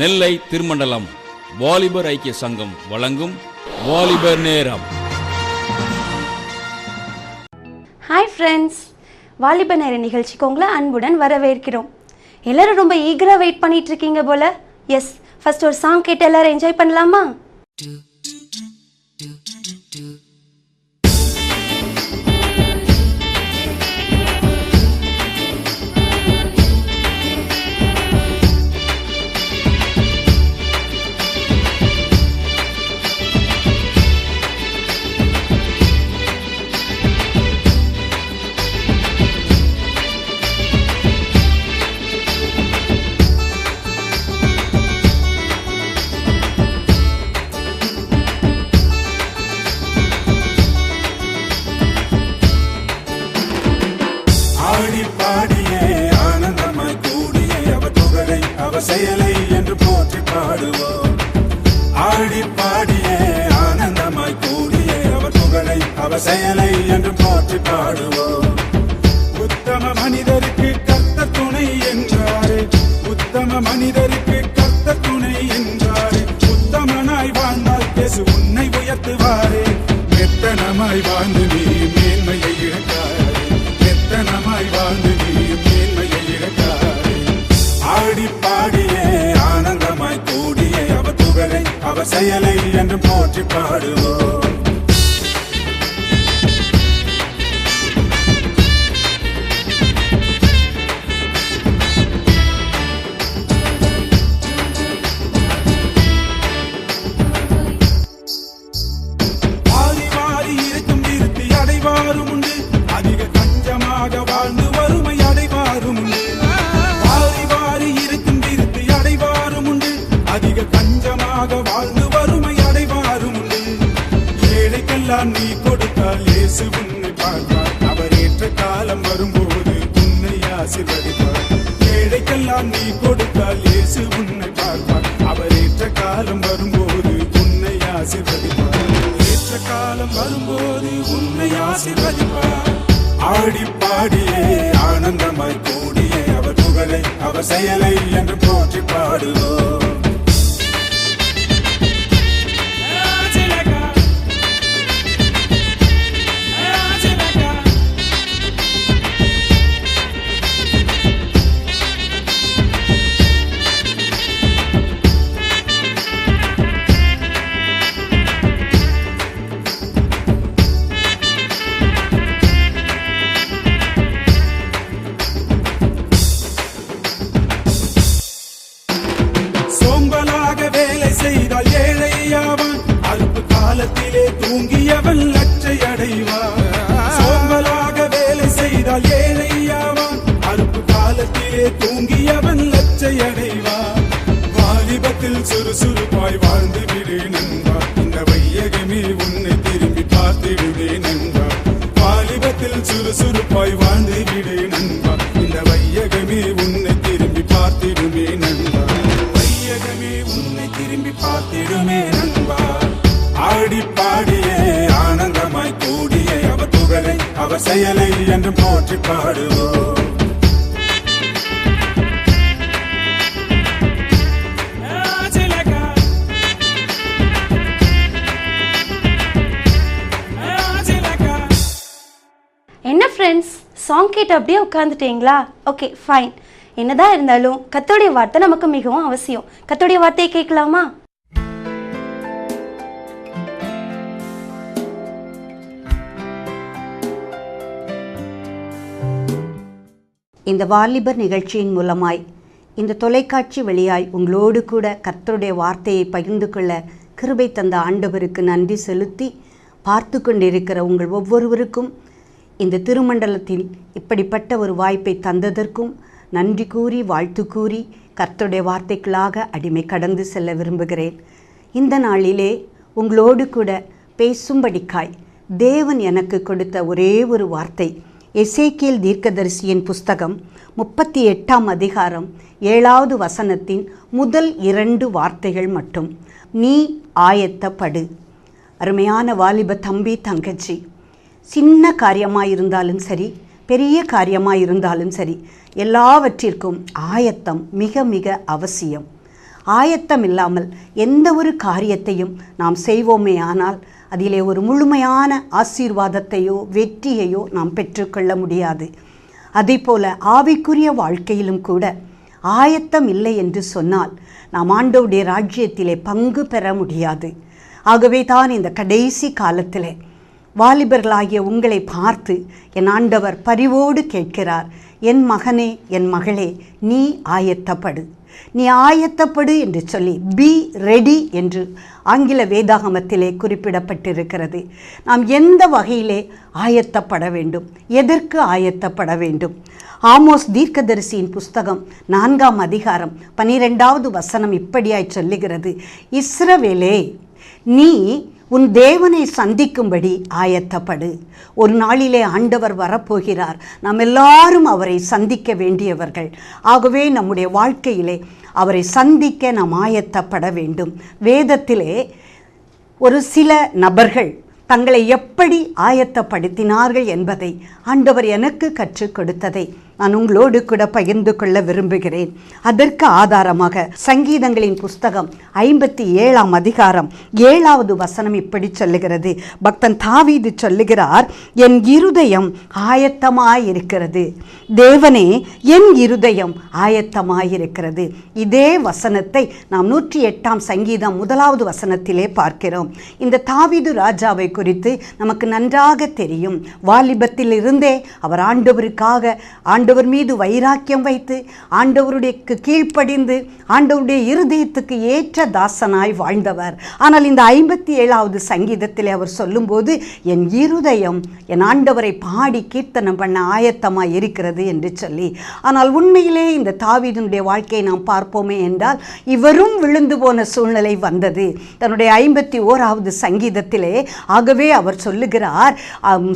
நெல்லை திருமண்டலம் வாலிபர் ஐக்கிய சங்கம் வழங்கும் வாலிபர் நேரம். ஹாய் ஃப்ரெண்ட்ஸ், வாலிபர் நேர நிகழ்ச்சிக்கு உங்களை அன்புடன் வரவேற்கிறோம். எல்லாரும் ரொம்ப ஈகராக வெயிட் பண்ணிட்டு இருக்கீங்க போல. எஸ், ஃபர்ஸ்ட் ஒரு சாங் கேட்டு எல்லாரும் என்ஜாய் பண்ணலாமா? செயலை என்று போற்றி பாடுவோம். ஆடி பாடியே ஆனந்தமாய் கூடியே அவர் புகழை அவர் செயலை என்று போற்றி பாடுவோம். உத்தம மனிதருக்கு கர்த்தர் துணை என்றாரே, உத்தம மனிதருக்கு கர்த்தர் துணை என்றாரே. உத்தமனாய் வாழ்ந்தால் பேசு உன்னை உயர்த்துவாரே. மெத்தனமாய் வாழ்ந்து நீ மேன்மையை இழக்காரே, மெத்தனமாய் வாழ்ந்து நீ மேன்மையை இழக்காரே. ஆடி பாடியே ஆனந்தமாய் கூடியே அவர் புகழை அவர் செயலை என்று போற்றி பாடுவோம். வாரி வாரி இருக்கும் திருப்தி அடைவாரும் உண்டு, அதிக கஞ்சமாக வாழ்ந்து வறுமை அடைவாரும் உண்டு. அதிக கஞ்சமாக வாழ்ந்து வறுமை அடைவாரும் உண்டு. ஏழைக்கெல்லாம் நீ கொடுத்தால் இயேசு உன்னை பார்ப்பார். அவர் ஏற்ற காலம் வரும்போது உன்னை ஆசீர்வதிப்பார். ஏழைக்கெல்லாம் நீ கொடுத்தால் இயேசு உன்னை பார்ப்பார். அவர் ஏற்ற காலம் வரும்போது உன்னை ஆசீர்வதிப்பார். ஏற்ற காலம் வரும்போது உன்னை ஆசீர்வதிப்பார். ஆடி பாடியே ஆனந்தமாய் கூடியே அவர் புகழை அவர் செயலை என்று போற்றி பாடுவோம். செய்தால் ஏழையாவான், அறுப்பு காலத்திலே தூங்கியவன் லட்சை அடைவான். சோம்பலாக வேலை செய்தால் ஏழையாவான், அறுப்பு காலத்திலே தூங்கியவன் லட்சை அடைவான். வாலிபத்தில் சுறுசுறுப்பாய் வாழ்ந்து விடு நண்பா, இந்த வையகமே உன்னை திரும்பி பார்த்திடுவே நண்பா. வாலிபத்தில் சுறுசுறுப்பாய் வாழ்ந்து விடு நண்பா, இந்த வையகமே உன்னை திரும்பி பார்த்திடுவே நண்பா. உன்னை திரும்பி பார்த்திடுமே நண்பா. ஆடி பாடியே ஆனந்தமாய் கூடியே அவர் புகழை அவர் செயலை என்று போற்றி பாடுவோம். என்ன ஃப்ரெண்ட்ஸ், சாங் கேட்டு அப்படியே உட்காந்துட்டீங்களா? Okay, fine. என்னதான் இருந்தாலும் கர்த்தருடைய வார்த்தை நமக்கு மிகவும் அவசியம். கர்த்தருடைய வார்த்தையை கேட்கலாமா? இந்த வாலிபர் நிகழ்ச்சியின் மூலமாய், இந்த தொலைக்காட்சி வழியாய் உங்களோடு கூட கர்த்தருடைய வார்த்தையை பகிர்ந்து கொள்ள கிருபை தந்த ஆண்டவருக்கு நன்றி செலுத்தி, பார்த்து கொண்டிருக்கிற உங்கள் ஒவ்வொருவருக்கும் இந்த திருமண்டலத்தில் இப்படிப்பட்ட ஒரு வாய்ப்பை தந்ததற்கும் நன்றி கூறி வாழ்த்து கூறி கர்த்தருடைய வார்த்தைகளாக அடிமை கடந்து செல்ல விரும்புகிறேன். இந்த நாளிலே உங்களோடு கூட பேசும்படிக்காய் தேவன் எனக்கு கொடுத்த ஒரே ஒரு வார்த்தை, எசேக்கியேல் தீர்க்கதரிசியின் புஸ்தகம் 38ஆம் அதிகாரம் 7வது வசனத்தின் முதல் 2 வார்த்தைகள் மட்டும். நீ ஆயத்தப்படு. அருமையான வாலிப தம்பி தங்கச்சி, சின்ன காரியமாக இருந்தாலும் சரி, பெரிய காரியமாக இருந்தாலும் சரி, எல்லாவற்றிற்கும் ஆயத்தம் மிக மிக அவசியம். ஆயத்தம் இல்லாமல் எந்த ஒரு காரியத்தையும் நாம் செய்வோமே ஆனால் அதிலே ஒரு முழுமையான ஆசீர்வாதத்தையோ வெற்றியையோ நாம் பெற்றுக்கொள்ள முடியாது. அதேபோல ஆவிக்குரிய வாழ்க்கையிலும் கூட ஆயத்தம் இல்லை என்று சொன்னால் நாம் ஆண்டவருடைய ராஜ்யத்திலே பங்கு பெற முடியாது. ஆகவே தான் இந்த கடைசி காலத்திலே வாலிபர்களாகிய உங்களை பார்த்து என் ஆண்டவர் பரிவோடு கேட்கிறார், என் மகனே என் மகளே, நீ ஆயத்தப்படு, நீ ஆயத்தப்படு என்று சொல்லி பி ரெடி என்று ஆங்கில வேதாகமத்திலே குறிப்பிடப்பட்டிருக்கிறது. நாம் எந்த வகையிலே ஆயத்தப்பட வேண்டும், எதற்கு ஆயத்தப்பட வேண்டும்? ஆமோஸ் தீர்க்கதரிசியின் புஸ்தகம் 4ஆம் அதிகாரம் 12வது வசனம் இப்படியாய் சொல்லுகிறது, இஸ்ரவேலே, நீ உன் தேவனை சந்திக்கும்படி ஆயத்தப்படு. ஒரு நாளிலே ஆண்டவர் வரப்போகிறார். நாம் எல்லாரும் அவரை சந்திக்க வேண்டியவர்கள். ஆகவே நம்முடைய வாழ்க்கையிலே அவரை சந்திக்க நாம் ஆயத்தப்பட வேண்டும். வேதத்திலே ஒரு சில நபர்கள் தங்களை எப்படி ஆயத்தப்படுத்தினார்கள் என்பதை ஆண்டவர் எனக்கு கற்றுக் கொடுத்ததை நான் உங்களோடு கூட பகிர்ந்து கொள்ள விரும்புகிறேன். அதற்கு ஆதாரமாக சங்கீதங்களின் புஸ்தகம் 57ஆம் அதிகாரம் 7வது வசனம் இப்படி சொல்லுகிறது. பக்தன் தாவீது சொல்லுகிறார், என் இருதயம் ஆயத்தமாயிருக்கிறது. தேவனே, என் இருதயம் ஆயத்தமாயிருக்கிறது. இதே வசனத்தை நாம் 108ஆம் சங்கீதம் 1வது வசனத்திலே பார்க்கிறோம். இந்த தாவீது ராஜாவை குறித்து நமக்கு நன்றாக தெரியும். வாலிபத்தில் இருந்தே அவர் ஆண்டவருக்காக ஆண்டவர் மீது வைராக்கியம் வைத்து ஆண்டவருடைய கீழ்ப்படிந்து ஆண்டவருடைய இருதயத்துக்கு ஏற்ற தாசனாய் வாழ்ந்தவர். ஆனால் இந்த 57வது சங்கீதத்தில் அவர் சொல்லும்போது, என் இருதயம் என் ஆண்டவரை பாடி கீர்த்தனம் பண்ண ஆயத்தமாய் இருக்கிறது என்று சொல்லி. ஆனால் உண்மையிலே இந்த தாவீதுடைய வாழ்க்கையை நாம் பார்ப்போமே என்றால் இவரும் விழுந்து போன சூழ்நிலை வந்தது. தன்னுடைய 51வது சங்கீதத்திலே ஆகவே அவர் சொல்லுகிறார்,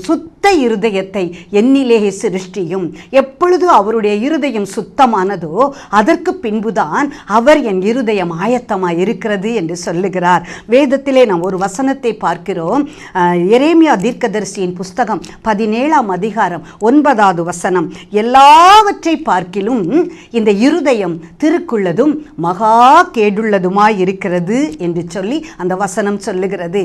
சுத்த இருதயத்தை என்னிலேயே சிருஷ்டியும். எப்பொழுது அவருடைய இருதயம் சுத்தமானதோ அதற்கு பின்புதான் அவர் என் இருதயம் ஆயத்தமாய் இருக்கிறது என்று சொல்லுகிறார். வேதத்திலே நாம் ஒரு வசனத்தை பார்க்கிறோம். எரேமியா தீர்க்கதரிசியின் புஸ்தகம் 17ஆம் அதிகாரம் 9வது வசனம், எல்லாவற்றை பார்க்கிலும் இந்த இருதயம் திருக்குள்ளதும் மகா கேடுள்ளதுமாய் இருக்கிறது என்று சொல்லி அந்த வசனம் சொல்லுகிறது.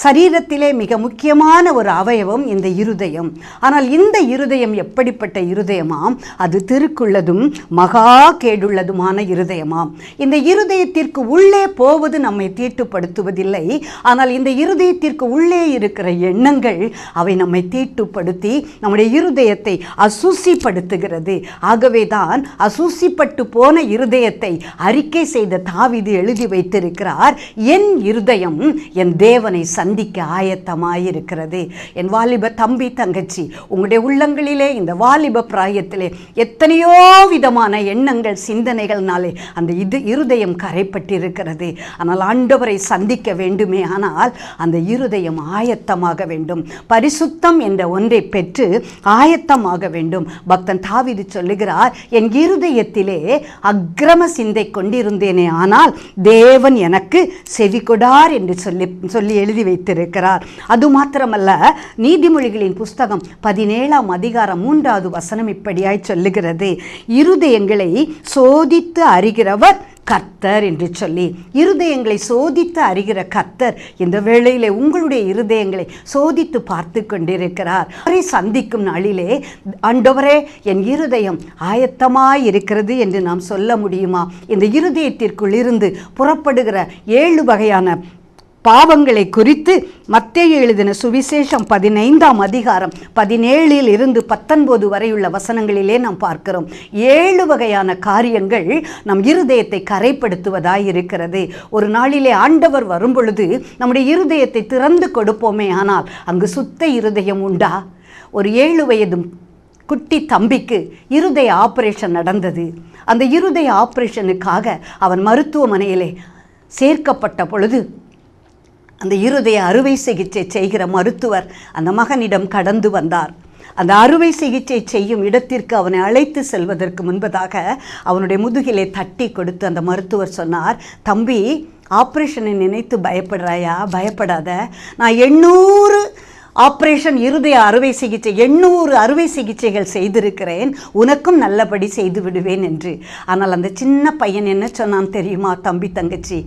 சரீரத்திலே மிக முக்கியமான ஒரு அவயவம் இந்த இருதயம். ஆனால் இந்த இருதயம் எப்படிப்பட்ட இருதயமாம்? அது திருக்குள்ளதும் மகா கேடுள்ளதுமான இருதயமாம். இந்த இருதயத்திற்கு உள்ளே போவது நம்மை தீட்டுப்படுத்துவதில்லை. ஆனால் இந்த இருதயத்திற்கு உள்ளே இருக்கிற எண்ணங்கள் அவை நம்மை தீட்டுப்படுத்தி நம்முடைய இருதயத்தை அசூசிப்படுத்துகிறது. ஆகவே தான் அசூசிப்பட்டு போன இருதயத்தை அறிக்கை செய்த தாவீது எழுதி வைத்திருக்கிறார், என் இருதயம் என் தேவனை சந்திக்க ஆயத்தமாயிருக்கிறது. என் வாலிப தம்பி தங்கச்சி, உங்களுடைய உள்ளங்களிலே இந்த வாலிப பிராயத்திலே எத்தனையோ விதமான எண்ணங்கள் சிந்தனைகள்னாலே அந்த இருதயம் கரைப்பட்டிருக்கிறது. ஆனால் ஆண்டவரை சந்திக்க வேண்டுமே ஆனால் அந்த இருதயம் ஆயத்தமாக வேண்டும். பரிசுத்தம் என்ற ஒன்றை பெற்று ஆயத்தமாக வேண்டும். பக்தன் தாவீது சொல்லுகிறார், என் இருதயத்திலே அக்கிரம சிந்தை கொண்டிருந்தேனே ஆனால் தேவன் எனக்கு செவி கொடார் என்று சொல்லி எழுதி வைத்திருக்கிறார். அது மாத்திரமல்ல, நீதிமொழிகளின் புஸ்தகம் 17ஆம் அதிகாரம் 3வது வசனம் இப்படியாய் சொல்லுகிறது, இருதயங்களை சோதித்து அறிகிறவர் கர்த்தர் என்று சொல்லி. இருதயங்களை சோதித்து அறிகிற கர்த்தர் இந்த வேளையிலே உங்களுடைய இருதயங்களை சோதித்து பார்த்து கொண்டிருக்கிறார். அவரை சந்திக்கும் நாளிலே, ஆண்டவரே என் இருதயம் ஆயத்தமாய் இருக்கிறது என்று நாம் சொல்ல முடியுமா? இந்த இருதயத்திற்குள் இருந்து புறப்படுகிற 7 வகையான பாவங்களை குறித்து மத்தேயு எழுதின சுவிசேஷம் 15ஆம் அதிகாரம் 17 இருந்து 19 வரையுள்ள வசனங்களிலே நாம் பார்க்கிறோம். 7 வகையான காரியங்கள் நம் இருதயத்தை கரைப்படுத்துவதாய் இருக்கிறது. ஒரு நாளிலே ஆண்டவர் வரும்பொழுது நம்முடைய இருதயத்தை திறந்து கொடுப்போமே ஆனால் அங்கு சுத்த இருதயம் உண்டா? ஒரு 7 வயது குட்டி தம்பிக்கு இருதய ஆபரேஷன் நடந்தது. அந்த இருதய ஆபரேஷனுக்காக அவன் மருத்துவமனையிலே சேர்க்கப்பட்ட பொழுது அந்த இருதய அறுவை சிகிச்சை செய்கிற மருத்துவர் அந்த மகனிடம் கடந்து வந்தார். அந்த அறுவை சிகிச்சை செய்யும் இடத்திற்கு அவனை அழைத்து செல்வதற்கு முன்பதாக அவனுடைய முதுகிலே தட்டி கொடுத்து அந்த மருத்துவர் சொன்னார், தம்பி, ஆப்ரேஷனை நினைத்து பயப்படுறாயா? பயப்படாத. நான் 800 ஆப்ரேஷன் இருதய அறுவை சிகிச்சை 800 அறுவை சிகிச்சைகள் செய்திருக்கிறேன், உனக்கும் நல்லபடி செய்து விடுவேன் என்று. ஆனால் அந்த சின்ன பையன் என்ன சொன்னான் தெரியுமா? தம்பி தங்கச்சி,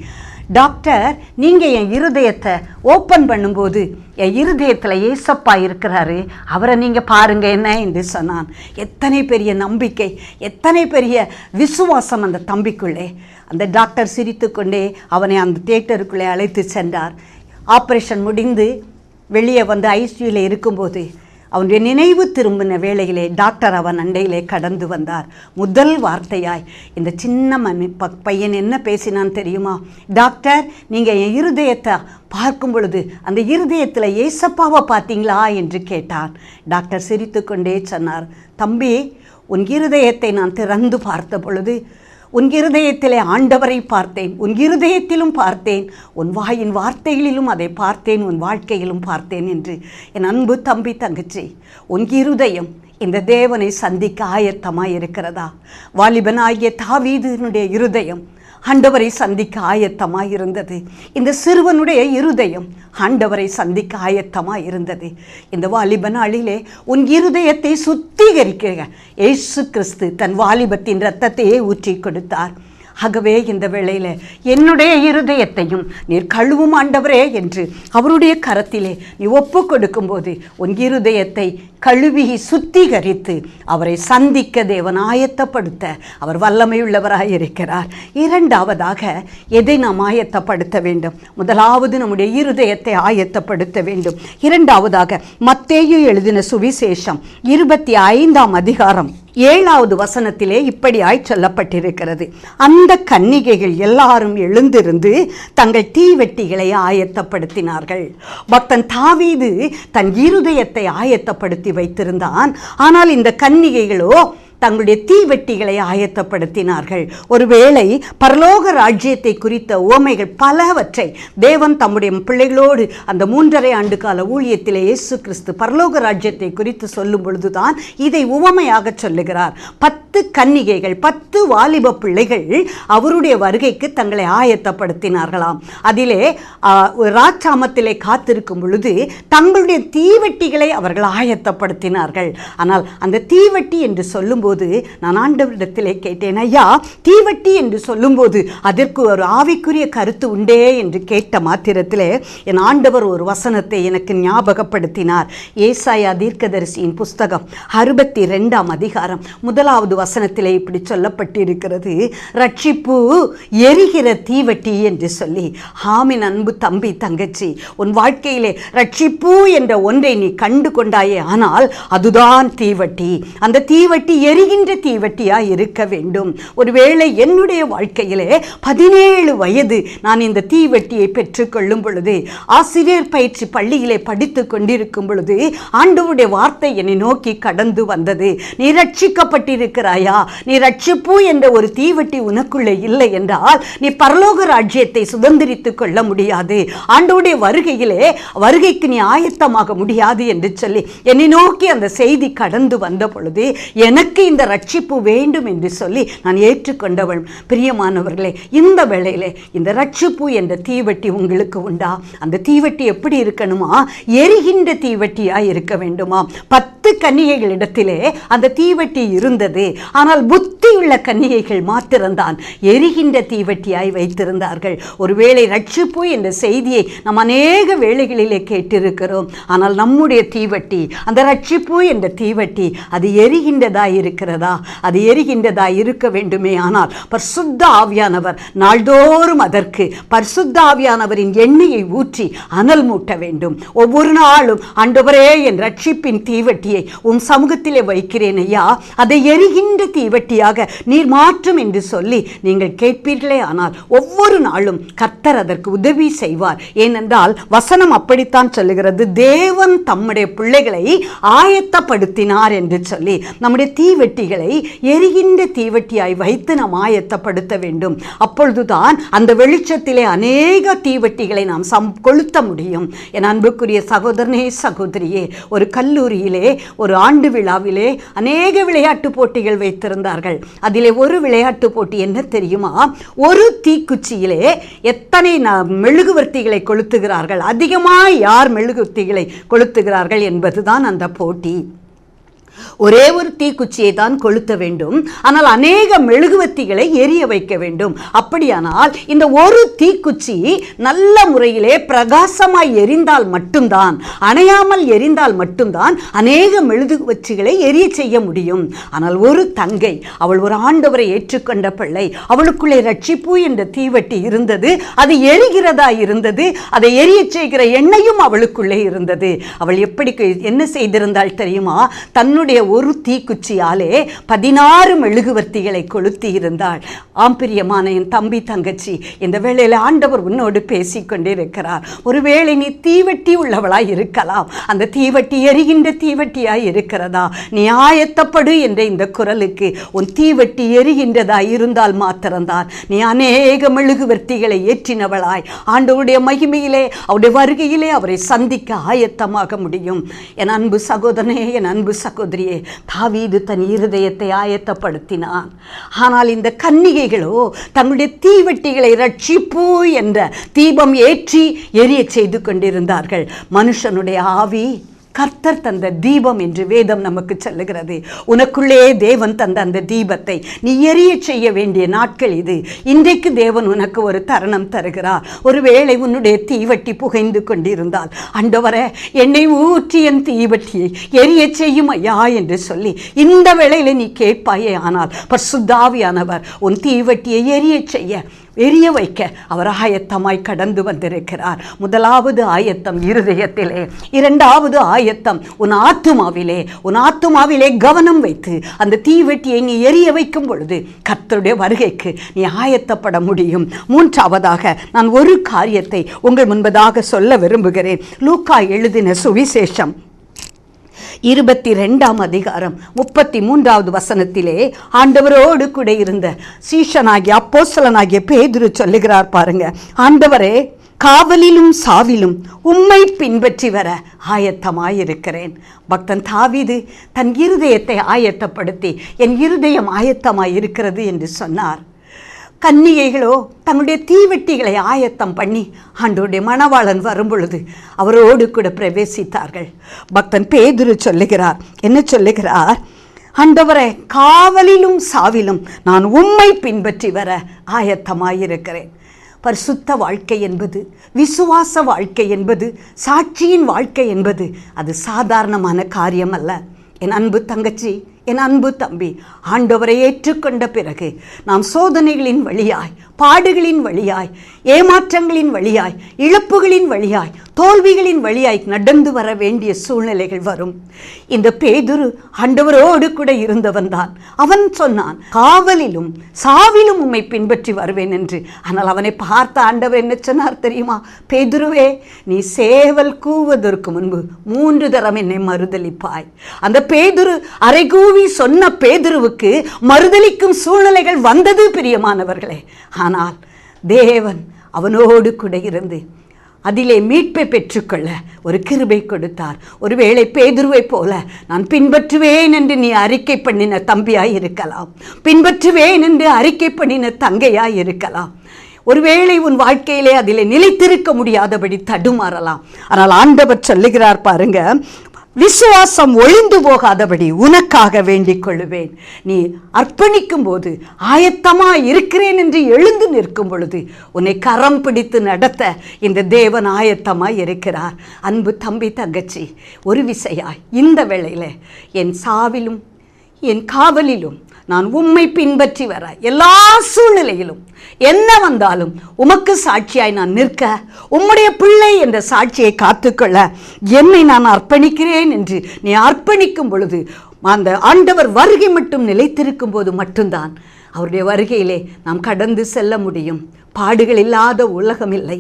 டாக்டர் நீங்கள் என் இருதயத்தை ஓப்பன் பண்ணும்போது என் இருதயத்தில் ஏசப்பா இருக்கிறாரு, அவரை நீங்கள் பாருங்க என்ன என்று சொன்னான். எத்தனை பெரிய நம்பிக்கை, எத்தனை பெரிய விசுவாசம் அந்த தம்பிக்குள்ளே. அந்த டாக்டர் சிரித்து கொண்டே அவனை அந்த தியேட்டருக்குள்ளே அழைத்து சென்றார். ஆப்ரேஷன் முடிந்து வெளியே வந்து ஐசியூவில் இருக்கும்போது அவனுடைய நினைவு திரும்பின வேளையிலே டாக்டர் அவன் அண்டையிலே கடந்து வந்தார். முதல் வார்த்தையாய் இந்த சின்ன பையன் என்ன பேசினான் தெரியுமா? டாக்டர், நீங்கள் என் இருதயத்தை பார்க்கும் பொழுது அந்த இருதயத்தில் ஏசப்பாவை பார்த்தீங்களா என்று கேட்டான். டாக்டர் சிரித்து கொண்டே சொன்னார், தம்பி, உன் இருதயத்தை நான் திறந்து பார்த்த பொழுது உன் இருதயத்திலே ஆண்டவரை பார்த்தேன், உன் இருதயத்திலும் பார்த்தேன், உன் வாயின் வார்த்தைகளிலும் அதை பார்த்தேன், உன் வாழ்க்கையிலும் பார்த்தேன் என்று. என் அன்பு தம்பி தங்கச்சி, உன் இருதயம் இந்த தேவனை சந்திக்க ஆயத்தமாக இருக்கிறதா? வாலிபனாகிய தாவீதினுடைய இருதயம் ஆண்டவரை சந்திக்க ஆயத்தமாக இருந்தது. இந்த சிறுவனுடைய இருதயம் ஆண்டவரை சந்திக்க ஆயத்தமாக இருந்தது. இந்த வாலிப நாளிலே உன் இருதயத்தை சுத்திகரிக்க இயேசு கிறிஸ்து தன் வாலிபத்தின் இரத்தத்தையே ஊற்றி கொடுத்தார். ஆகவே இந்த வேளையில் என்னுடைய இருதயத்தையும் நீர் கழுவும் ஆண்டவரே என்று அவருடைய கரத்திலே நீ ஒப்பு கொடுக்கும்போது உன் இருதயத்தை கழுவி சுத்திகரித்து அவரை சந்திக்க தேவன் ஆயத்தப்படுத்த அவர் வல்லமையுள்ளவராய் இருக்கிறார். இரண்டாவதாக எதை நாம் ஆயத்தப்படுத்த வேண்டும்? முதலாவது நம்முடைய இருதயத்தை ஆயத்தப்படுத்த வேண்டும். இரண்டாவதாக மத்தேயு எழுதின சுவிசேஷம் 25ஆம் அதிகாரம் 7வது வசனத்திலே இப்படியாய் சொல்லப்பட்டிருக்கிறது. அந்த கன்னிகைகள் எல்லாரும் எழுந்திருந்து தங்கள் தீவெட்டிகளை ஆயத்தப்படுத்தினார்கள். பக்தன் தாவீது தன் இருதயத்தை ஆயத்தப்படுத்தி வைத்திருந்தான். ஆனால் இந்த கன்னிகைகளோ தங்களுடைய தீவெட்டிகளை ஆயத்தப்படுத்தினார்கள். ஒருவேளை பரலோக ராஜ்யத்தை குறித்த உவமைகள் பலவற்றை தேவன் தம்முடைய பிள்ளைகளோடு அந்த 3.5 ஆண்டு கால ஊழியத்திலே இயேசு கிறிஸ்து பரலோக ராஜ்யத்தை குறித்து சொல்லும் பொழுதுதான் இதை உவமையாக சொல்லுகிறார். 10 கன்னிகைகள், 10 வாலிப பிள்ளைகள் அவருடைய வருகைக்கு தங்களை ஆயத்தப்படுத்தினார்களாம். அதிலே ராஜாமத்திலே காத்திருக்கும் பொழுது தங்களுடைய தீவெட்டிகளை அவர்கள் ஆயத்தப்படுத்தினார்கள். ஆனால் அந்த தீவெட்டி என்று சொல்லும்போது நான் ஆண்டவரிடத்திலே கேட்டேன், ஐயா, தீவட்டி என்று சொல்லும்போது அதற்கு ஒரு ஆவிக்குரிய கருத்து உண்டே என்று கேட்ட மாத்திரத்திலே என் ஆண்டவர் ஒரு வசனத்தை எனக்கு ஞாபகப்படுத்தினார். ஏசாயா தீர்க்கதரிசியின் புஸ்தகம் 62ஆம் அதிகாரம் 1வது வசனத்திலே இப்படி சொல்லப்பட்டிருக்கிறது, ரட்சிப்பு எரிகிற தீவட்டி என்று சொல்லி. ஆமின் அன்பு தம்பி தங்கச்சி, உன் வாழ்க்கையிலே ரட்சிப்பு என்ற ஒன்றை நீ கண்டு கொண்டாயே, ஆனால் அதுதான் தீவட்டி. அந்த தீவட்டி எரிகின்ற தீவட்டியாய் இருக்க வேண்டும். ஒருவேளை என்னுடைய வாழ்க்கையிலே 17 வயது நான் இந்த தீவட்டியை பெற்றுக்கொள்ளும் பொழுது, ஆசிரியர் பயிற்சி பள்ளியிலே படித்து கொண்டிருக்கும் பொழுது ஆண்டவருடைய வார்த்தை என்னை நோக்கி கடந்து வந்தது. நீ ரட்சிக்கப்பட்டிருக்கிறாயா? நீ ரட்சிப்பு என்ற ஒரு தீவட்டி உனக்குள்ளே இல்லை என்றால் நீ பரலோக ராஜ்யத்தை சுதந்திரித்துக் கொள்ள முடியாது. ஆண்டவருடைய வருகைக்கு நீ ஆயத்தமாக முடியாது என்று சொல்லி என்னை நோக்கி அந்த செய்தி கடந்து வந்த பொழுது எனக்கு இந்த ரட்சிப்பு வேண்டும் என்று சொல்லி நான் ஏற்றுக்கொண்டவள். பிரியமானவர்களே, இந்த வேளையிலே இந்த ரட்சிப்பு என்ற தீவட்டி உங்களுக்கு உண்டா? அந்த தீவட்டி எப்படி இருக்கணுமா? எரிகின்ற தீவட்டியாய் இருக்க வேண்டுமா? 10 கன்னிகைகளிடத்திலே அந்த தீவட்டி இருந்தது. ஆனால் புத்தியுள்ள கன்னிகைகள் மாத்திரம்தான் எரிகின்ற தீவட்டியாய் வைத்திருந்தார்கள். ஒருவேளை ரட்சிப்பு என்ற செய்தியை நாம் அநேக வேளைகளிலே கேட்டிருக்கிறோம். ஆனால் நம்முடைய தீவட்டி, அந்த ரட்சிப்பு என்ற தீவட்டி, அது எரிகின்றதாய் இருக்கிறதா? அது எரிகின்றதாய் இருக்க வேண்டுமே. ஆனால் பரிசுத்த ஆவியானவர் நாள்தோறும் அதற்கு பரிசுத்த ஆவியானவரின் எண்ணெயை ஊற்றி அனல் மூட்ட வேண்டும். ஒவ்வொரு நாளும் ஆண்டவரே, என் ரட்சிப்பின் தீவட்டியை உம் சமூகத்திலே வைக்கிறேன் ஐயா, அதை எரிகின்ற தீவட்டியாக நீர் மாற்றும் என்று சொல்லி நீங்கள் கேட்பீர்களே. ஆனால் ஒவ்வொரு நாளும் கர்த்தர் அதற்கு உதவி செய்வார். ஏனென்றால் வசனம் அப்படித்தான் சொல்லுகிறது, தேவன் தம்முடைய பிள்ளைகளை ஆயத்தப்படுத்தினார் என்று சொல்லி. நம்முடைய தீவெட்டி தீவெட்டிகளை எரிகின்ற தீவெட்டியாய் வைத்து நாம் ஆயத்தப்படுத்த வேண்டும். அப்பொழுதுதான் அந்த வெளிச்சத்திலே அநேக தீவெட்டிகளை நாம் கொளுத்த முடியும். என் அன்புக்குரிய சகோதரனே சகோதரியே, ஒரு கல்லூரியிலே ஒரு ஆண்டு விழாவிலே அநேக விளையாட்டு போட்டிகள் வைத்திருந்தார்கள். அதிலே ஒரு விளையாட்டு போட்டி என்ன தெரியுமா? ஒரு தீக்குச்சியிலே எத்தனை மெழுகுவர்த்திகளை கொளுத்துகிறார்கள், அதிகமாக யார் மெழுகுவர்த்திகளை கொளுத்துகிறார்கள் என்பதுதான் அந்த போட்டி. ஒரே ஒரு தீக்குச்சியை தான் கொளுத்த வேண்டும், ஆனால் அநேக மெழுகுவர்த்திகளை எரிய வைக்க வேண்டும். அப்படியானால் இந்த ஒரு தீக்குச்சி நல்ல முறையிலே பிரகாசமாய் எரிந்தால் மட்டும்தான், அணையாமல் எரிந்தால் மட்டும்தான் அநேக மெழுகுவர்த்திகளை எரிய செய்ய முடியும். ஆனால் ஒரு தங்கை, அவள் ஒரு ஆண்டவரை ஏற்றுக்கொண்ட பிள்ளை, அவளுக்குள்ளே ரட்சிப்பு என்ற தீவெட்டி இருந்தது. அது எரிகிறதா இருந்தது, அதை எரிய செய்கிற எண்ணெயும் அவளுக்குள்ளே இருந்தது. அவள் எப்படி என்ன செய்திருந்தாள் தெரியுமா? தன்னுடைய ஒரு தீக்குச்சியாலே 16 மெழுகுவர்த்திகளை கொளுத்தி இருந்தாள். ஆம்பிரியமான என் தம்பி தங்கச்சி, இந்த வேளையில் ஆண்டவர் உன்னோடு பேசிக்கொண்டே இருக்கிறார். ஒருவேளை நீ தீவெட்டி உள்ளவளாய் இருக்கலாம், அந்த தீவெட்டி எரிகின்ற தீவெட்டியாய் இருக்கிறதா? நீ ஆயத்தப்படு என்ற இந்த குரலுக்கு உன் தீவெட்டி எரிகின்றதா இருந்தால் மாத்திரம்தான் நீ அநேக மெழுகுவர்த்திகளை ஏற்றினவளாய் ஆண்டவருடைய மகிமையிலே, அவருடைய வருகையிலே அவரை சந்திக்க ஆயத்தமாக முடியும். என் அன்பு சகோதரனே, என் அன்பு சகோதரியே, தாவீது தன் இருதயத்தை ஆயத்தப்படுத்தினான். ஆனால் இந்த கன்னிகைகளோ தங்களுடைய தீவெட்டிகளை ரட்சிப்பு என்ற தீபம் ஏற்றி எரிய செய்து கொண்டிருந்தார்கள். மனுஷனுடைய ஆவி கர்த்தர் தந்த தீபம் என்று வேதம் நமக்கு சொல்லுகிறது. உனக்குள்ளே தேவன் தந்த அந்த தீபத்தை நீ எரிய செய்ய வேண்டிய நாட்கள் இது. இன்றைக்கு தேவன் உனக்கு ஒரு தருணம் தருகிறார். ஒருவேளை உன்னுடைய தீவெட்டி புகைந்து கொண்டிருந்தால், ஆண்டவரே என்னை ஊற்றி என் தீவெட்டியை எரிய செய்யும் ஐயா என்று சொல்லி இந்த வேளையில் நீ கேட்பாயே. ஆனால் பரிசுத்த ஆவியானவர் உன் தீவெட்டியை எரிய வைக்க அவர் ஆயத்தமாய் கடந்து வந்திருக்கிறார். முதலாவது ஆயத்தம் இருதயத்திலே, இரண்டாவது ஆயத்தம் உன் ஆத்துமாவிலே கவனம் வைத்து அந்த தீவெட்டியை நீ எரிய வைக்கும் பொழுது கர்த்தருடைய வருகைக்கு நீ ஆயத்தப்பட முடியும். மூன்றாவதாக நான் ஒரு காரியத்தை உங்கள் முன்பதாக சொல்ல விரும்புகிறேன். லூக்கா எழுதின சுவிசேஷம் 22ஆம் அதிகாரம் 33வது வசனத்திலே ஆண்டவரோடு கூட இருந்த சீஷனாகிய அப்போஸ்தலனாகிய பேதுரு சொல்லுகிறார் பாருங்க, ஆண்டவரே காவலிலும் சாவிலும் உம்மை பின்பற்றி வர ஆயத்தமாயிருக்கிறேன். பக்தன் தாவீது தன் இருதயத்தை ஆயத்தப்படுத்தி என் இருதயம் ஆயத்தமாயிருக்கிறது என்று சொன்னார். கன்னிகைகளோ தங்களுடைய தீவெட்டிகளை ஆயத்தம் பண்ணி ஆண்டவருடைய மணவாளன் வரும் பொழுது அவரோடு கூட பிரவேசித்தார்கள். பக்தன் பேதுரு சொல்லுகிறார், என்ன சொல்லுகிறார்? ஆண்டவரே காவலிலும் சாவிலும் நான் உம்மை பின்பற்றி வர ஆயத்தமாயிருக்கிறேன். பரிசுத்த வாழ்க்கை என்பது, விசுவாச வாழ்க்கை என்பது, சாட்சியின் வாழ்க்கை என்பது அது சாதாரணமான காரியம் அல்ல. என் அன்பு தங்கச்சி, என் அன்பு தம்பி, ஆண்டவரை ஏற்றுக்கொண்ட பிறகு நாம் சோதனைகளின் வழியாய், பாடுகளின் வழியாய், ஏமாற்றங்களின் வழியாய், இழப்புகளின் வழியாய், தோல்விகளின் வழியாய் நடந்து வர வேண்டிய சூழ்நிலைகள் வரும். இந்த பேதுரு ஆண்டவரோடு கூட இருந்தவன் தான். அவன் சொன்னான், காவலிலும் சாவிலும் உம்மை பின்பற்றி வருவேன் என்று. ஆனால் அவனை பார்த்த ஆண்டவர் என்ன சொன்னார் தெரியுமா? பேதுருவே, நீ சேவல் கூவதற்கு முன்பு 3 தரம் என்னை மறுதலிப்பாய். அந்த பேதுரு அரைகூவி சொன்ன பேதுருவுக்கு மறுதலிக்கும் சூழ்நிலைகள் வந்தது பிரியமானவர்களே. ஆனால் தேவன் அவனோடு கூட இருந்து அதிலே மீட்பை பெற்றுக்கொள்ள ஒரு கிருபை கொடுத்தார். ஒருவேளை பேதுருவை போல நான் பின்பற்றுவேன் என்று நீ அறிக்கை பண்ணின தம்பியாய் இருக்கலாம், பின்பற்றுவேன் என்று அறிக்கை பண்ணின தங்கையாய் இருக்கலாம். ஒருவேளை உன் வாழ்க்கையிலே அதிலே நிலைத்திருக்க முடியாதபடி தடுமாறலாம். ஆனால் ஆண்டவர் சொல்லுகிறார் பாருங்க, விசுவாசம் ஒழிந்து போகாதபடி உனக்காக வேண்டிக் கொள்ளுவேன். நீ அர்ப்பணிக்கும் போது ஆயத்தமா இருக்கிறேன் என்று எழுந்து நிற்கும் பொழுது உன்னை கரம் பிடித்து நடத்த இந்த தேவன் ஆயத்தமாய் இருக்கிறார். அன்பு தம்பி தங்கச்சி, ஒரு விசையாய் இந்த வேளையில என் சாவிலும் என் காவலிலும் நான் உம்மை பின்பற்றி வர, எல்லா சூழ்நிலையிலும் என்ன வந்தாலும் உமக்கு சாட்சியாய் நான் நிற்க, உம்முடைய பிள்ளை என்ற சாட்சியை காத்துக்கொள்ள என்னை நான் அர்ப்பணிக்கிறேன் என்று நீ அர்ப்பணிக்கும் பொழுது, அந்த ஆண்டவர் வருகை மட்டும் நிலைத்திருக்கும் போது மட்டும்தான் அவருடைய வருகையிலே நாம் கடந்து செல்ல முடியும். பாடுகள் இல்லாத உலகம் இல்லை,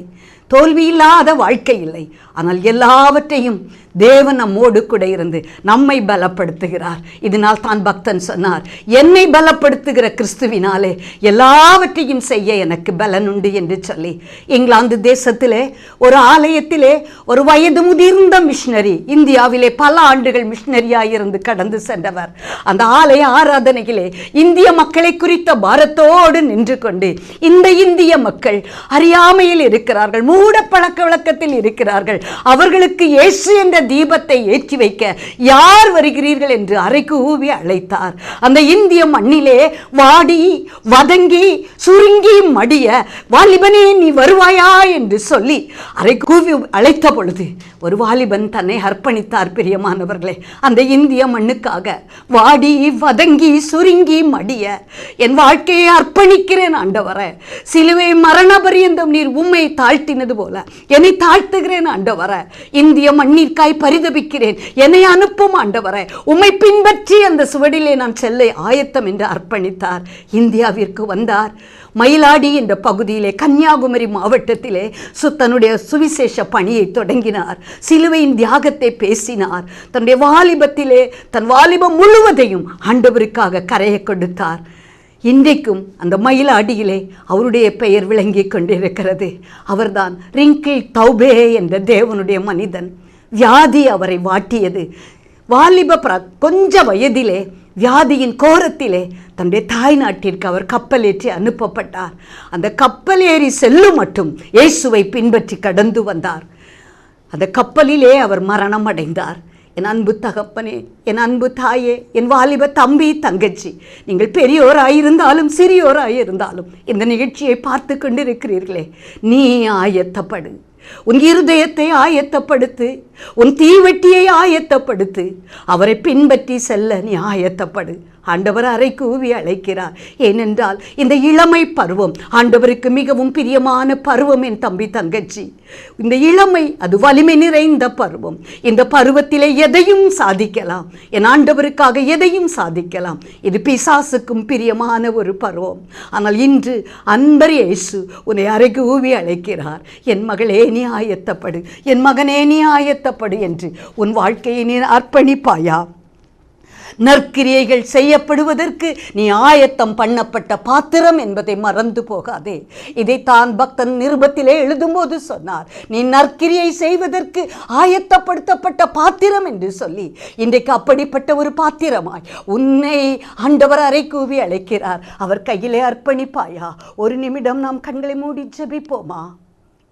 தோல்வி இல்லாத வாழ்க்கை இல்லை. ஆனால் எல்லாவற்றையும் தேவன் நம்மோடு கூட இருந்து நம்மை பலப்படுத்துகிறார். இதனால் தான் பக்தன் சொன்னார், என்னை பலப்படுத்துகிற கிறிஸ்துவினாலே எல்லாவற்றையும் செய்ய எனக்கு பலன் உண்டு என்று சொல்லி. இங்கிலாந்து தேசத்திலே ஒரு ஆலயத்திலே ஒரு வயது முதிர்ந்த மிஷனரி, இந்தியாவிலே பல ஆண்டுகள் மிஷனரியாயிருந்து கடந்து சென்றவர், அந்த ஆலய ஆராதனையிலே இந்திய மக்களை குறித்த பாரத்தோடு நின்று கொண்டு, இந்த இந்திய மக்கள் அறியாமையில் இருக்கிறார்கள், மூட பழக்க வழக்கத்தில் இருக்கிறார்கள், அவர்களுக்கு இயேசு என்ற தீபத்தை ஏற்றி வைக்க யார் வருகிறீர்கள் என்று அறைக்கு ஊவி அழைத்தார். அந்த இந்திய மண்ணிலே வாடி வதங்கி சுருங்கி மடிய, வாலிபனே நீ வருவாயா என்று சொல்லி அறைக்கு ஊவி அழைத்த பொழுது ஒரு வாலிபன் தன்னை அர்ப்பணித்தார். பிரியமானவர்களே, அந்த இந்திய மண்ணுக்காக வாடி வதங்கி சுருங்கி மடிய, என் வாழ்க்கையை அர்ப்பணிக்கிறேன் ஆண்டவரே, சிலுவை மரண பரியந்தம் நீர் உம்மை தாழ்த்தினது போல என்னை தாழ்த்துகிறேன் ஆண்டவரே, இந்திய மண்ணிற்காய் பரிதபிக்கிறேன், என்னை அனுப்பும் ஆண்டவரே, உம்மை பின்பற்றி அந்த சுவடிலே நான் செல்ல ஆயத்தம் என்று அர்ப்பணித்தார். இந்தியாவிற்கு வந்தார். மயிலாடி என்ற பகுதியிலே, கன்னியாகுமரி மாவட்டத்திலே தன்னுடைய சுவிசேஷ பணியை தொடங்கினார். சிலுவையின் தியாகத்தை பேசினார். தன்னுடைய வாலிபத்திலே தன் வாலிபம் முழுவதையும் ஆண்டவருக்காக கரையை கொடுத்தார். இன்றைக்கும் அந்த மயிலாடியிலே அவருடைய பெயர் விளங்கி கொண்டிருக்கிறது. அவர்தான் ரிங்கிள் தௌபே என்ற தேவனுடைய மனிதன். வியாதி அவரை வாட்டியது. வாலிப கொஞ்ச வயதிலே வியாதியின் கோரத்திலே தன்னுடைய தாய் நாட்டிற்கு அவர் கப்பலேற்றி அனுப்பப்பட்டார். அந்த கப்பல் ஏறி செல்லும் மட்டும் இயேசுவை பின்பற்றி கடந்து வந்தார். அந்த கப்பலிலே அவர் மரணம் அடைந்தார். என் அன்பு தகப்பனே, என் அன்பு தாயே, என் வாலிப தம்பி தங்கச்சி, நீங்கள் பெரியோராயிருந்தாலும் சிறியோராயிருந்தாலும் இந்த நிகழ்ச்சியை பார்த்து கொண்டிருக்கிறீர்களே, நீ ஆயத்தப்படு, உன் இருதயத்தை ஆயத்தப்படுத்து, உன் தீவெட்டியை ஆயத்தப்படுத்து, அவரை பின்பற்றி செல்ல நீ ஆயத்தப்படு. ஆண்டவர் அறைக்கு ஊவி அழைக்கிறார். ஏனென்றால் இந்த இளமை பருவம் ஆண்டவருக்கு மிகவும் பிரியமான பருவம். என் தம்பி தங்கச்சி, இந்த இளமை அது வலிமை நிறைந்த பருவம். இந்த பருவத்திலே எதையும் சாதிக்கலாம், என் ஆண்டவருக்காக எதையும் சாதிக்கலாம். இது பிசாசுக்கும் பிரியமான ஒரு பருவம். ஆனால் இன்று அன்பர் இயேசு உன்னை அறைக்கு ஊவி அழைக்கிறார். என் மகளே நீ ஆயத்தப்படு, என் மகனே நீ ஆயத்தப்படு என்று உன் வாழ்க்கையை நீ அர்ப்பணிப்பாயா? நற்கிரியைகள் செய்யப்படுவதற்கு நீ ஆயத்தம் பண்ணப்பட்ட பாத்திரம் என்பதை மறந்து போகாதே. இதைத்தான் பக்தன் நிருபத்திலே எழுதும்போது சொன்னார், நீ நற்கிரியை செய்வதற்கு ஆயத்தப்படுத்தப்பட்ட பாத்திரம் என்று சொல்லி. இன்றைக்கு அப்படிப்பட்ட ஒரு பாத்திரமாய் உன்னை ஆண்டவர் அறைக்கூவி அழைக்கிறார். அவர் கையிலே அர்ப்பணிப்பாயா? ஒரு நிமிடம் நாம் கண்களை மூடி ஜெபிப்போமா?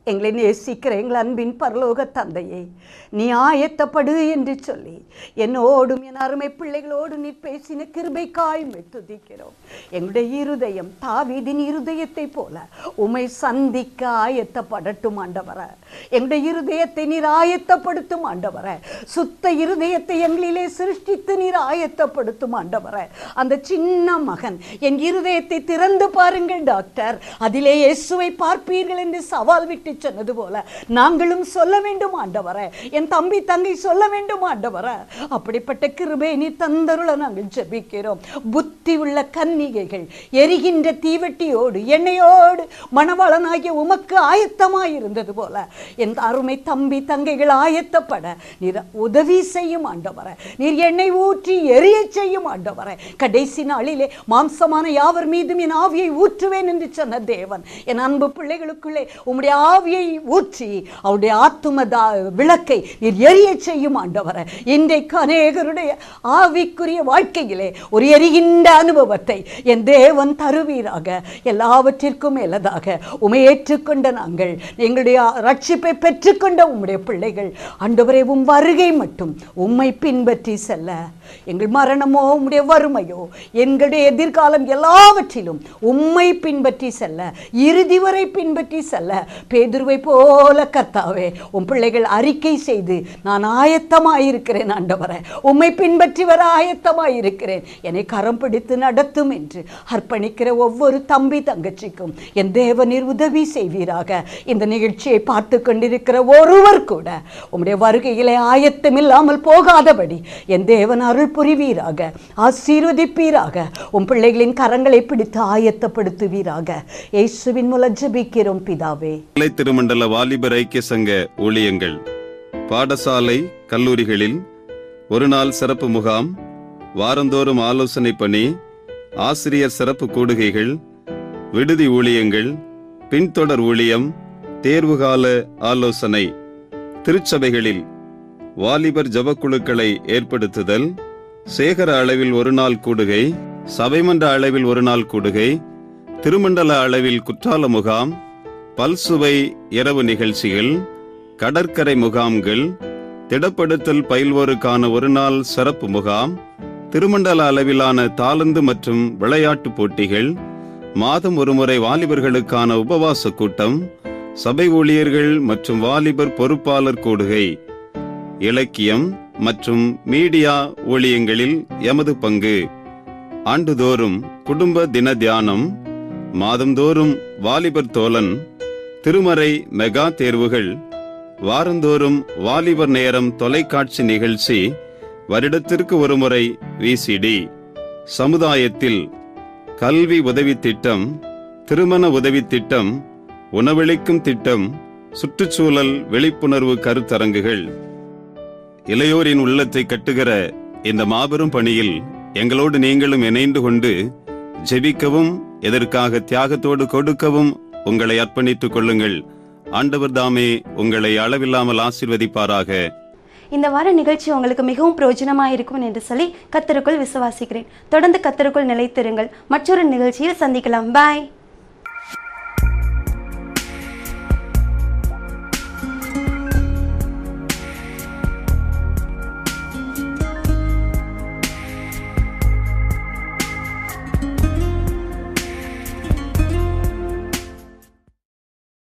எங்களை நேசிக்கிற எங்கள் அன்பின் பரலோக தந்தையே, நீ ஆயத்தப்படு என்று சொல்லி என்னோடும் என் அருமை பிள்ளைகளோடு நீ பேசின கிருபைக்காய் துதிக்கிறோம். எங்களுடைய இருதயம் தாவீதின் இருதயத்தை போல உம்மை சந்திக்க ஆயத்தப்படட்டும் ஆண்டவர. எங்களுடைய இருதயத்தை நீர் ஆயத்தப்படுத்தும் ஆண்டவர. சுத்த இருதயத்தை எங்களிலே சிருஷ்டித்து நீர் ஆயத்தப்படுத்தும் ஆண்டவர. அந்த சின்ன மகன், என் இருதயத்தை திறந்து பாருங்கள் டாக்டர், அதிலே இயேசுவை பார்ப்பீர்கள் என்று சவால் விட்டு சொன்னது போல நாங்களும் சொல்ல வேண்டும் ஆண்டவரே. என் தம்பி தங்கை சொல்ல வேண்டும் ஆண்டவரே. அப்படிப்பட்ட கிருபை நீ தந்தருள நாங்கள் ஜெபிக்கிறோம். புத்தி உள்ள கன்னிகைகள் எரிகின்ற தீவெட்டியோடு எண்ணெயோடு மணவாளனாகிய உமக்கு ஆயத்தமாயிருந்தது போல என் அருமை தம்பி தங்கைகள் ஆயத்தப்பட நீர் உதவி செய்யும் ஆண்டவரே. நீர் எண்ணெய் ஊற்றி எரிய செய்யும் ஆண்டவரே. கடைசி நாளிலே மாம்சமான யாவர் மீதும் என் ஆவியை ஊற்றுவேன் என்று சொன்ன தேவன், என் அன்பு பிள்ளைகளுக்குள்ளே உம்முடைய ஆவியை ஊற்றி அவருடைய ஆத்தும விளக்கை நீர் எரிய செய்யும் ஆண்டவரே. இன்றைக்கு அநேகருடைய ஆவிக்குரிய வாழ்க்கையிலே ஒரு எரிகின்ற அனுபவத்தை என் தேவன் தருவீராக. எல்லாவற்றிற்கும் மேலதாக உம்மை ஏற்றுக்கொண்ட நாங்கள், எங்களுடைய ரட்சிப்பை பெற்றுக்கொண்ட உம்முடைய பிள்ளைகள் ஆண்டவரே, உம் வருகை மட்டும் உம்மை பின்பற்றி செல்ல, எங்கள் மரணமோ உம்முடைய வறுமையோ எங்களுடைய எதிர்காலம் எல்லாவற்றிலும் உம்மை பின்பற்றி செல்ல, இறுதி வரை பின்பற்றி செல்ல பேதுருவை போல கர்த்தாவே உம் பிள்ளைகள் அறிக்கை செய்து நான் ஆயத்தமாயிருக்கிறேன் ஆண்டவரே, உம்மை பின்பற்றி வர ஆயத்தமாயிருக்கிறேன், என்னை கரம் பிடித்து நடத்தும் என்று அர்ப்பணிக்கிற ஒவ்வொரு தம்பி தங்கச்சிக்கும் என் தேவனீர் உதவி செய்வீராக. இந்த நிகழ்ச்சியை பார்த்து கொண்டிருக்கிற ஒருவர் கூட உம்முடைய வருகையிலே ஆயத்தம் இல்லாமல் போகாதபடி என் தேவன் அருள் புரிவீராக, ஆசீர்வதிப்பீராக, உம் பிள்ளைகளின் கரங்களை பிடித்து ஆயத்தப்படுத்துவீராக. இயேசுவின் மூலம் ஜெபிக்கிறோம் பிதாவே. திருமண்டல வாலிபர் ஐக்கிய சங்க ஊழியங்கள் பாடசாலை கல்லூரிகளில் ஒரு நாள் சிறப்பு முகாம், வாரந்தோறும் ஆலோசனை பணி, ஆசிரியர் சிறப்பு கூடுகைகள், விடுதி ஊழியங்கள், பின்தொடர் ஊழியம், தேர்வுகால ஆலோசனை, திருச்சபைகளில் வாலிபர் ஜபக்குழுக்களை ஏற்படுத்துதல், சேகர அளவில் ஒரு நாள் கூடுகை, சபைமன்ற அளவில் ஒரு நாள் கூடுகை, திருமண்டல அளவில் குற்றால முகாம், பல்சுவை இரவு நிகழ்ச்சிகள், கடற்கரை முகாம்கள், திடப்படுத்தல் பயில்வோருக்கான ஒரு நாள் சிறப்பு முகாம், திருமண்டல அளவிலான தாளந்து மற்றும் விளையாட்டு போட்டிகள், மாதம் ஒருமுறை வாலிபர்களுக்கான உபவாச கூட்டம், சபை ஊழியர்கள் மற்றும் வாலிபர் பொறுப்பாளர் கூடுகை, இலக்கியம் மற்றும் மீடியா ஊழியங்களில் எமது பங்கு, ஆண்டுதோறும் குடும்ப தின தியானம், மாதந்தோறும் வாலிபர் தோழன், திருமறை மெகா தேர்வுகள், வாரந்தோறும் வாலிபர் நேரம் தொலைக்காட்சி நிகழ்ச்சி, வருடத்திற்கு ஒருமுறை விசிடி, சமுதாயத்தில் கல்வி உதவி திட்டம், திருமண உதவி திட்டம், உணவளிக்கும் திட்டம், சுற்றுச்சூழல் விழிப்புணர்வு கருத்தரங்குகள். இளையோரின் உள்ளத்தை கட்டுகிற இந்த மாபெரும் பணியில் எங்களோடு நீங்களும் இணைந்து கொண்டு ஜெபிக்கவும், இதற்காக தியாகத்தோடு கொடுக்கவும் உங்களை அர்ப்பணித்துக் கொள்ளுங்கள். ஆண்டவர் தாமே உங்களை அளவில்லாமல் ஆசீர்வதிப்பாராக. இந்த வார நிகழ்ச்சி உங்களுக்கு மிகவும் பிரயோஜனமாக இருக்கும் என்று சொல்லி கர்த்தருக்குள் விசுவாசிக்கிறேன். தொடர்ந்து கர்த்தருக்குள் நிலைத்திருங்கள். மற்றொரு நிகழ்ச்சியில் சந்திக்கலாம். பாய்.